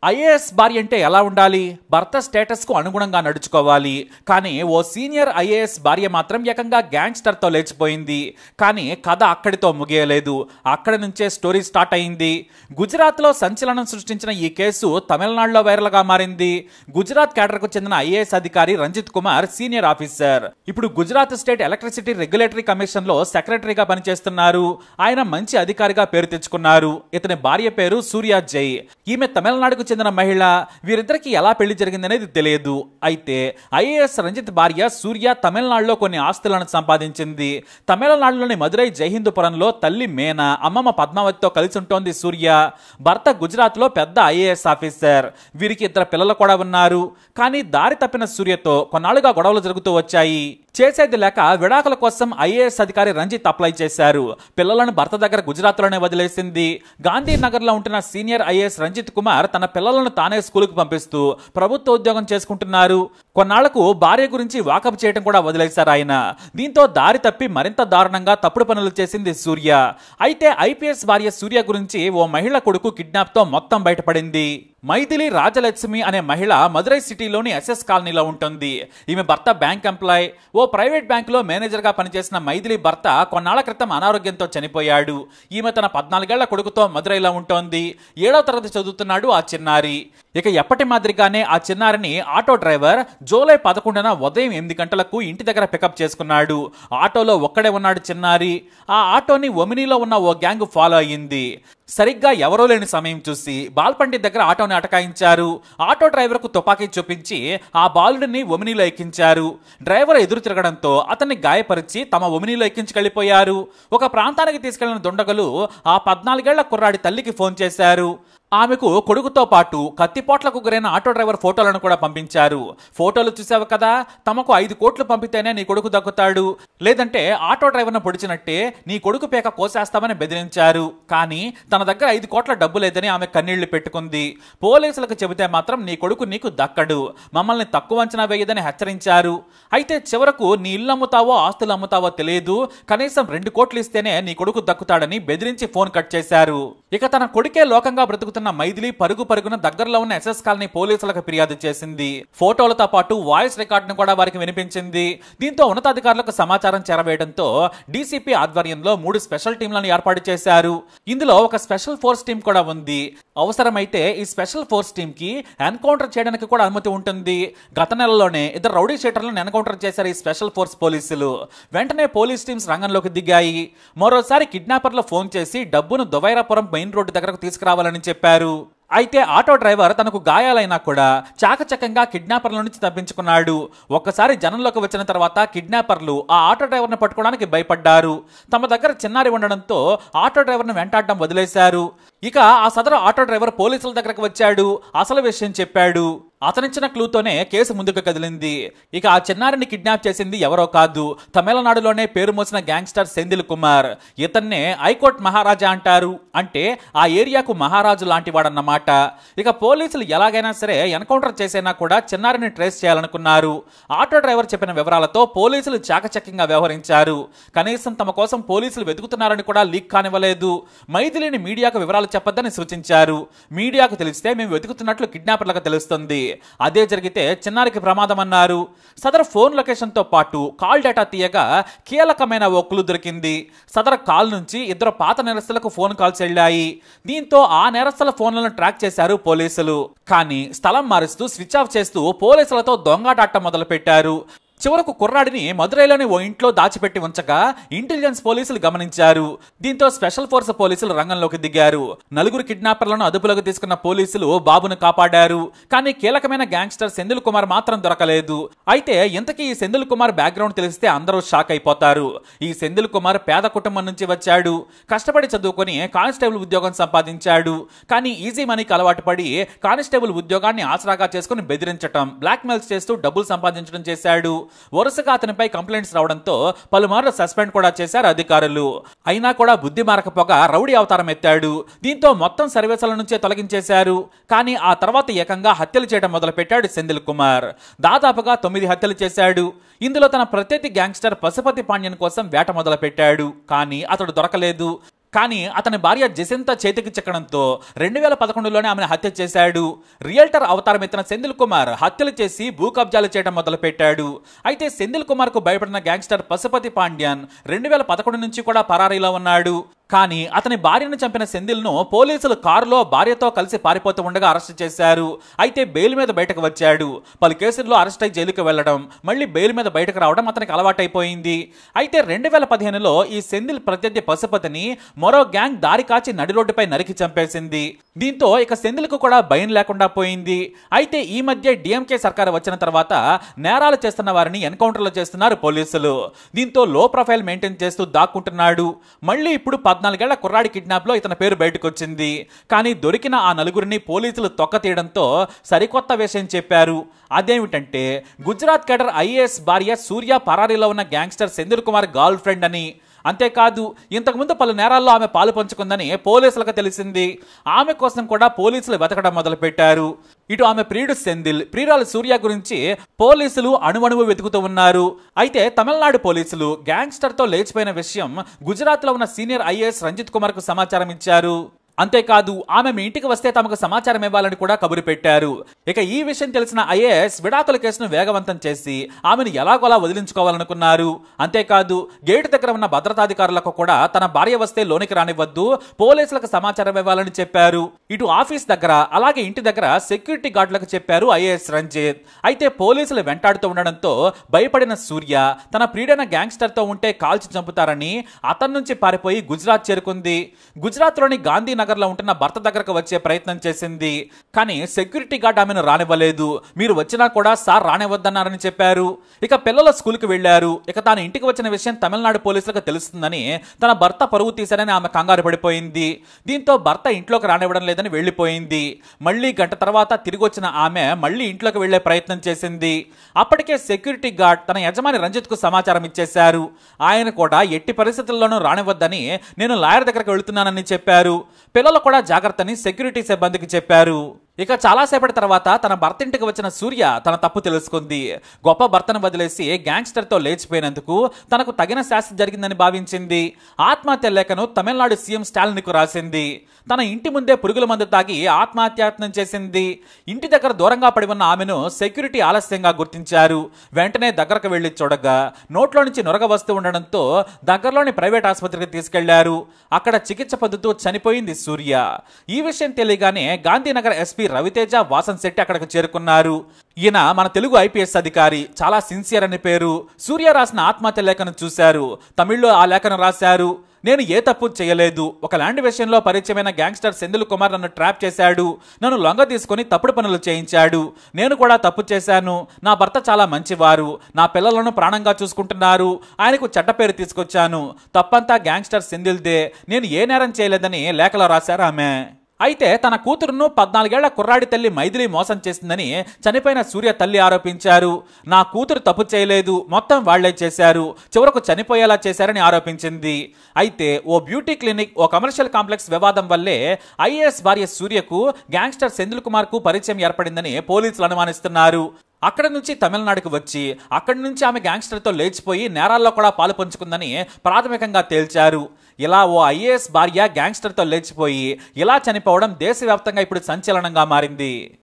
IAS భార్య అంటే ఎలా ఉండాలి? భర్త స్టేటస్కు అనుగుణంగా నడుచుకోవాలి. కానీ ఓ సీనియర్ ఐఏఎస్ భార్య మాత్రం ఏకంగా గ్యాంగ్స్టర్తో లేచిపోయింది. కానీ కథ అక్కడితో ముగియలేదు. అక్కడి నుంచే స్టోరీ స్టార్ట్ అయింది. గుజరాత్లో సంచలనం సృష్టించిన ఈ కేసు తమిళనాడులో వైరల్గా మారింది. గుజరాత్ కేడర్కు చెందిన ఐఏఎస్ అధికారి రంజిత్ కుమార్ సీనియర్ ఆఫీసర్. ఇప్పుడు గుజరాత్ స్టేట్ ఎలక్ట్రిసిటీ రెగ్యులేటరీ కమిషన్లో సెక్రటరీగా పనిచేస్తున్నారు. ఆయన మంచి అధికారిగా పేరు తెచ్చుకున్నారు. ఇతని భార్య పేరు సూర్య జై. ఈమె తమిళనాడుకు చెందిన మహిళ. వీరిద్దరికి ఎలా పెళ్లి జరిగిందనేది తెలియదు. అయితే ఐఏఎస్ రంజిత్ భార్య సూర్య తమిళనాడులో కొన్ని ఆస్తులను సంపాదించింది. తమిళనాడులోని మదురై జైహిందపురంలో తల్లి మేనా, అమ్మమ్మ పద్మావతితో కలిసి ఉంటోంది సూర్య. భర్త గుజరాత్లో పెద్ద ఐఏఎస్ ఆఫీసర్. వీరికి 2 పిల్లలు కూడా ఉన్నారు. కానీ దారి తప్పిన సూర్యతో కొన్నాళ్లుగా గొడవలు జరుగుతూ వచ్చాయి. చేసేది లేక విడాకుల కోసం ఐఏఎస్ అధికారి రంజిత్ అప్లై చేశారు. పిల్లలను భర్త దగ్గర గుజరాత్లోనే వదిలేసింది. గాంధీనగర్లో ఉంటున్న సీనియర్ ఐఏఎస్ రంజిత్ కుమార్ తన పిల్లలను తానే స్కూలుకు పంపిస్తూ ప్రభుత్వ ఉద్యోగం చేసుకుంటున్నారు. కొన్నాళ్లకు భార్య గురించి వాకప్ చేయడం కూడా వదిలేశారు ఆయన. దీంతో దారి తప్పి మరింత దారుణంగా తప్పుడు పనులు చేసింది సూర్య. అయితే ఐపీఎస్ భార్య సూర్య గురించి ఓ మహిళ కొడుకు కిడ్నాప్తో మొత్తం బయటపడింది. మైథిలి రాజలక్ష్మి అనే మహిళ మదురై సిటీలోని ఎస్ఎస్ కాలనీలో ఉంటుంది. ఈమె భర్త బ్యాంక్ ఎంప్లాయ్. ఓ ప్రైవేట్ బ్యాంకులో మేనేజర్గా పనిచేసిన మైథిలి భర్త కొన్నాళ్ల క్రితం అనారోగ్యంతో చనిపోయాడు. ఈమె తన 14 ఏళ్ల కొడుకుతో మదురైలో ఉంటోంది. 7వ తరగతి చదువుతున్నాడు ఆ చిన్నారి. ఇక ఎప్పటి మాదిరిగానే ఆ చిన్నారిని ఆటో డ్రైవర్ జూలై 11న ఉదయం 8 గంటలకు ఇంటి దగ్గర పికప్ చేసుకున్నాడు. ఆటోలో ఒక్కడే ఉన్నాడు చిన్నారి. ఆ ఆటోని ఒమినీలో ఉన్న ఓ గ్యాంగ్ ఫాలో అయ్యింది. సరిగ్గా ఎవరో లేని సమయం చూసి బాల్పండి దగ్గర ఆటోని అటకాయించారు. ఆటో డ్రైవర్కు తుపాకీ చూపించి ఆ బాలుడిని ఒమినీలో ఎక్కించారు. డ్రైవర్ ఎదురు తిరగడంతో అతన్ని గాయపరిచి తమ ఒమినీలో ఎక్కించుకెళ్లిపోయారు. ఒక ప్రాంతానికి తీసుకెళ్లిన దుండగులు ఆ 14 ఏళ్ల కుర్రాడి తల్లికి ఫోన్ చేశారు. ఆమెకు కొడుకుతో పాటు కత్తిపోట్లకు గురైన ఆటో డ్రైవర్ ఫోటోలను కూడా పంపించారు. ఫోటోలు చూసావు కదా, తమకు 5 కోట్లు పంపితేనే నీ కొడుకు దక్కుతాడు, లేదంటే ఆటో డ్రైవర్ను పొడిచినట్టే నీ కొడుకు పేక కోసేస్తామని బెదిరించారు. కానీ తన దగ్గర 5 కోట్ల డబ్బు లేదని ఆమె కన్నీళ్లు పెట్టుకుంది. పోలీసులకు చెబితే మాత్రం నీ కొడుకు నీకు దక్కడు, మమ్మల్ని తక్కువ అంచనా వేయదని హెచ్చరించారు. అయితే చివరకు నీ ఇల్లు అమ్ముతావో ఆస్తులు అమ్ముతావో తెలియదు, కనీసం 2 కోట్లు ఇస్తేనే నీ కొడుకు దక్కుతాడని బెదిరించి ఫోన్ కట్ చేశారు. ఇక తన కొడుకే లోకంగా బ్రతుకుతున్న మైథిలి పరుగున దగ్గరలో ఉన్న ఎస్ఎస్ కాలనీ పోలీసులకు ఫిర్యాదు చేసింది. ఫోటోలతో పాటు వాయిస్ రికార్డును కూడా వారికి వినిపించింది. దీంతో ఉన్నతాధికారులకు సమాచారం చేరవేయడంతో డీసీపీ ఆధ్వర్యంలో 3 స్పెషల్ టీంలను ఏర్పాటు చేశారు. ఇందులో ఒక స్పెషల్ ఫోర్స్ టీం కూడా ఉంది. అవసరమైతే ఈ స్పెషల్ ఫోర్స్ టీం కి ఎన్కౌంటర్ చేయడానికి కూడా అనుమతి ఉంటుంది. గత నెలలోనే 2 రౌడీ షీటర్లను ఎన్కౌంటర్ చేశారు ఈ స్పెషల్ ఫోర్స్ పోలీసులు. వెంటనే పోలీస్ టీమ్స్ రంగంలోకి దిగాయి. మరోసారి కిడ్నాపర్లు ఫోన్ చేసి డబ్బును దువైరాపురం మెయిన్ రోడ్డు దగ్గరకు తీసుకురావాలని చెప్పారు. అయితే ఆటో డ్రైవర్ తనకు గాయాలైనా కూడా చాకచక్యంగా కిడ్నాపర్ల నుంచి తప్పించుకున్నాడు. ఒక్కసారి జనంలోకి వచ్చిన తర్వాత కిడ్నాపర్లు ఆ ఆటో డ్రైవర్ను పట్టుకోవడానికి భయపడ్డారు. తమ దగ్గర చిన్నారి ఉండడంతో ఆటో డ్రైవర్ను వెంటాడడం వదిలేశారు. ఇక ఆ సదరు ఆటో డ్రైవర్ పోలీసుల దగ్గరకు వచ్చాడు. అసలు విషయం చెప్పాడు. అతనిచ్చిన క్లూతోనే కేసు ముందుకు కదిలింది. ఇక ఆ చిన్నారిని కిడ్నాప్ చేసింది ఎవరో కాదు, తమిళనాడులోనే పేరు మోసిన గ్యాంగ్స్టర్ సెంధిల్ కుమార్. ఇతన్నే హైకోర్ట్ మహారాజా అంటారు. అంటే ఆ ఏరియాకు మహారాజు లాంటి వాడన్నమాట. ఇక పోలీసులు ఎలాగైనా సరే ఎన్కౌంటర్ చేసైనా కూడా చిన్నారిని ట్రేస్ చేయాలనుకున్నారు. ఆటో డ్రైవర్ చెప్పిన వివరాలతో పోలీసులు చాకచక్యంగా వ్యవహరించారు. కనీసం తమ కోసం పోలీసులు వెతుకుతున్నారని కూడా లీక్ కానివ్వలేదు. మైథిలిని మీడియాకు వివరాలు చెప్పొద్దని సూచించారు. మీడియాకు తెలిస్తే మేము వెతుకుతున్నట్లు కిడ్నాపర్లకు తెలుస్తుంది, అదే జరిగితే చిన్నారికి ప్రమాదం అన్నారు. సదరు ఫోన్ లొకేషన్ తో పాటు కాల్ డేటా తీయగా కీలకమైన ఓ క్లూ దొరికింది. సదరు కాల్ నుంచి 2 పాత నేరస్తులకు ఫోన్ కాల్స్ వెళ్ళాయి. దీంతో ఆ నేరస్తుల ఫోన్లను ట్రాక్ చేశారు పోలీసులు. కానీ స్థలం మారుస్తూ స్విచ్ ఆఫ్ చేస్తూ పోలీసులతో దొంగాటాట మొదలు పెట్టారు. చివరకు కుర్రాడిని మదురైలోని ఓ ఇంట్లో దాచిపెట్టి ఉంచగా ఇంటెలిజెన్స్ పోలీసులు గమనించారు. దీంతో స్పెషల్ ఫోర్స్ పోలీసులు రంగంలోకి దిగారు. 4 కిడ్నాపర్లను అదుపులోకి తీసుకున్న పోలీసులు బాబును కాపాడారు. కానీ కీలకమైన గ్యాంగ్స్టర్ సెంధిల్ కుమార్ మాత్రం దొరకలేదు. అయితే ఇంతకీ ఈ సెంధిల్ కుమార్ బ్యాక్గ్రౌండ్ తెలిస్తే అందరూ షాక్ అయిపోతారు. ఈ సెంధిల్ కుమార్ పేద కుటుంబం నుంచి వచ్చాడు. కష్టపడి చదువుకొని కానిస్టేబుల్ ఉద్యోగం సంపాదించాడు. కానీ ఈజీ మనీకి అలవాటు పడి కానిస్టేబుల్ ఉద్యోగాన్ని ఆసరాగా చేసుకుని బెదిరించడం, బ్లాక్ మెయిల్స్ చేస్తూ డబ్బులు సంపాదించడం చేశాడు. వరుసగా అతనిపై కంప్లైంట్స్ రావడంతో పలుమార్లు సస్పెండ్ కూడా చేశారు అధికారులు. అయినా కూడా బుద్ధి మారకపోగా రౌడీ అవతారం ఎత్తాడు. దీంతో మొత్తం సర్వీసుల నుంచే తొలగించేశారు. కానీ ఆ తర్వాత ఏకంగా హత్యలు చేయడం మొదలుపెట్టాడు సెంధిల్ కుమార్. దాదాపుగా 9 హత్యలు చేశాడు. ఇందులో తన ప్రత్యర్థి గ్యాంగ్స్టర్ పశుపతి పాండ్యన్ కోసం వేట మొదలుపెట్టాడు. కానీ అతడు దొరకలేదు. కానీ అతని భార్య జసింత చేతికి చిక్కడంతో 2011లోనే ఆమెను హత్య చేశాడు. రియల్టర్ అవతారం ఎత్తిన సెంధిల్ కుమార్ హత్యలు చేసి భూ కబ్జాలు చేయడం మొదలుపెట్టాడు. అయితే సెంధిల్ కుమార్ కు భయపడిన గ్యాంగ్స్టర్ పశుపతి పాండ్యన్ 2011 నుంచి కూడా పరారీలో ఉన్నాడు. కానీ అతని భార్యను చంపిన సెంధిల్ను పోలీసులు కారులో భార్యతో కలిసి పారిపోతూ ఉండగా అరెస్ట్ చేశారు. అయితే బెయిల్ మీద బయటకు వచ్చాడు. పలు కేసుల్లో అరెస్ట్ అయి జైలుకు వెళ్లడం, మళ్ళీ బెయిల్ మీద బయటకు రావడం అతనికి అలవాటైపోయింది. అయితే 2015లో ఈ సెంధిల్ ప్రత్యర్థి పశుపతిని మరో గ్యాంగ్ దారి కాచి నడి రోడ్డుపై నరికి చంపేసింది. దీంతో ఇక సెంధిల్కు కూడా భయం లేకుండా పోయింది. అయితే ఈ మధ్య డిఎంకే సర్కారు వచ్చిన తర్వాత నేరాలు చేస్తున్న వారిని ఎన్కౌంటర్లు చేస్తున్నారు పోలీసులు. దీంతో లో ప్రొఫైల్ మెయింటైన్ చేస్తూ దాక్కుంటున్నాడు. మళ్ళీ ఇప్పుడు 14 ఏళ్ల కుర్రాడి కిడ్నాప్ లో ఇతని పేరు బయటకు వచ్చింది. కానీ దొరికిన ఆ నలుగురిని పోలీసులు తొక్క తీయడంతో సరికొత్త విషయం చెప్పారు. అదేమిటంటే గుజరాత్ కేడర్ ఐఏఎస్ భార్య సూర్య పరారీలో ఉన్న gangster Senthil Kumar girl friend అని. అంతేకాదు ఇంతకుముందు పలు నేరాల్లో ఆమె పాలు పంచుకుందని పోలీసులకు తెలిసింది. ఆమె కోసం కూడా పోలీసులు వెతకడం మొదలుపెట్టారు. ఇటు ఆమె ప్రియుడు సెంధిల్, ప్రియురాలు సూర్య గురించి పోలీసులు అణువణువు వెతుకుతూ ఉన్నారు. అయితే తమిళనాడు పోలీసులు గ్యాంగ్స్టర్ తో లేచిపోయిన విషయం గుజరాత్ లో ఉన్న సీనియర్ ఐఏఎస్ రంజిత్ కుమార్ కు సమాచారం ఇచ్చారు. అంతేకాదు ఆమె మీ ఇంటికి వస్తే తమకు సమాచారం ఇవ్వాలని కూడా కబురు పెట్టారు. ఇక ఈ విషయం తెలిసిన ఐఏఎస్ విడాకుల కేసును వేగవంతం చేసి ఆమెను ఎలాగోలా వదిలించుకోవాలనుకున్నారు. అంతేకాదు గేటు దగ్గర ఉన్న భద్రతాధికారులకు కూడా తన భార్య వస్తే లోనికి రానివ్వద్దు, పోలీసులకు సమాచారం ఇవ్వాలని చెప్పారు. ఇటు ఆఫీస్ దగ్గర అలాగే ఇంటి దగ్గర సెక్యూరిటీ గార్డులకు చెప్పారు ఐఏఎస్ రంజిత్. అయితే పోలీసులు వెంటాడుతూ ఉండడంతో భయపడిన సూర్య తన ప్రియుడైన గ్యాంగ్స్టర్ తో ఉంటే కాల్చి చంపుతారని అతని నుంచి పారిపోయి గుజరాత్ చేరుకుంది. గుజరాత్ లోని గాంధీ నగర్ లో ఉంటున్న భర్త దగ్గరకు వచ్చే ప్రయత్నం చేసింది. కానీ సెక్యూరిటీ గార్డ్ ఆమెను రానివ్వలేదు. మీరు వచ్చినా కూడా సార్ రానివ్వద్దన్నారని చెప్పారు. ఇక పిల్లల స్కూల్ కి వెళ్లారు. ఇక తాను ఇంటికి వచ్చిన విషయం తమిళనాడు పోలీసులకు తెలుస్తుందని తన భర్త పరువు తీశారని ఆమె కంగారు పడిపోయింది. దీంతో భర్త ఇంట్లోకి రానివ్వడం లేదని వెళ్లిపోయింది. మళ్ళీ గంట తర్వాత తిరిగి వచ్చిన ఆమె మళ్ళీ ఇంట్లోకి వెళ్లే ప్రయత్నం చేసింది. అప్పటికే సెక్యూరిటీ గార్డ్ తన యజమాని రంజిత్ కు సమాచారం ఇచ్చేశారు. ఆయన కూడా ఎట్టి పరిస్థితుల్లోనూ రానివ్వద్దని నేను లాయర్ దగ్గరకు వెళుతున్నానని చెప్పారు. పిల్లలు కూడా జాగ్రత్తని సెక్యూరిటీ సిబ్బందికి చెప్పారు. ఇక చాలాసేపటి తర్వాత తన భర్త ఇంటికి వచ్చిన సూర్య తన తప్పు తెలుసుకుంది. గొప్ప భర్తను వదిలేసి గ్యాంగ్స్టర్ తో లేచిపోయినందుకు తనకు తగిన శాస్తి జరిగిందని భావించింది. ఆత్మహత్య లేఖను తమిళనాడు సీఎం స్టాలిన్ కు రాసింది. తన ఇంటి ముందే పురుగుల మందు తాగి ఆత్మహత్యాయత్నం చేసింది. ఇంటి దగ్గర దూరంగా పడి ఉన్న ఆమెను సెక్యూరిటీ ఆలస్యంగా గుర్తించారు. వెంటనే దగ్గరకు వెళ్లి చూడగా నోట్లో నుంచి నొరగ వస్తూ ఉండడంతో దగ్గరలోని ప్రైవేట్ ఆసుపత్రికి తీసుకెళ్లారు. అక్కడ చికిత్స పొందుతూ చనిపోయింది సూర్య. ఈ విషయం తెలియగానే గాంధీనగర్ ఎస్పీ రవితేజ వాసన్ శెట్టి అక్కడికి చేరుకున్నారు. ఈయన మన తెలుగు ఐపీఎస్ అధికారి, చాలా సిన్సియర్ అని పేరు. సూర్య రాసిన ఆత్మహత్య లేఖను చూశారు. తమిళ్లో ఆ లేఖను రాశారు. నేను ఏ తప్పు చేయలేదు. ఒక ల్యాండ్ విషయంలో పరిచయమైన గ్యాంగ్స్టర్ సెంధిల్ కుమార్ నన్ను ట్రాప్ చేశాడు. నన్ను లొంగ తీసుకుని తప్పుడు పనులు చేయించాడు. నేను కూడా తప్పు చేశాను. నా భర్త చాలా మంచివారు. నా పిల్లలను ప్రాణంగా చూసుకుంటున్నారు. ఆయనకు చెడ్డ పేరు తీసుకొచ్చాను. తప్పంతా గ్యాంగ్స్టర్ సెంధిల్దే. నేను ఏ నేరం చేయలేదని లేఖలో రాశారు ఆమె. అయితే తన కూతురును 14 ఏళ్ల కుర్రాడి తల్లి మైథిలి మోసం చేసిందని చనిపోయిన సూర్య తల్లి ఆరోపించారు. నా కూతురు తప్పు చేయలేదు, మొత్తం వాళ్లే చేశారు, చివరకు చనిపోయేలా చేశారని ఆరోపించింది. అయితే ఓ బ్యూటీ క్లినిక్, ఓ కమర్షియల్ కాంప్లెక్స్ వివాదం వల్లే ఐఏఎస్ భార్య సూర్యకు గ్యాంగ్స్టర్ సెంధిల్ కుమార్ కు పరిచయం ఏర్పడిందని పోలీసులు అనుమానిస్తున్నారు. అక్కడి నుంచి తమిళనాడుకు వచ్చి అక్కడి నుంచి ఆమె గ్యాంగ్స్టర్తో లేచిపోయి నేరాల్లో కూడా పాలు పంచుకుందని ప్రాథమికంగా తేల్చారు. ఇలా ఓ ఐఏఎస్ భార్య గ్యాంగ్స్టర్తో లేచిపోయి ఇలా చనిపోవడం దేశవ్యాప్తంగా ఇప్పుడు సంచలనంగా మారింది.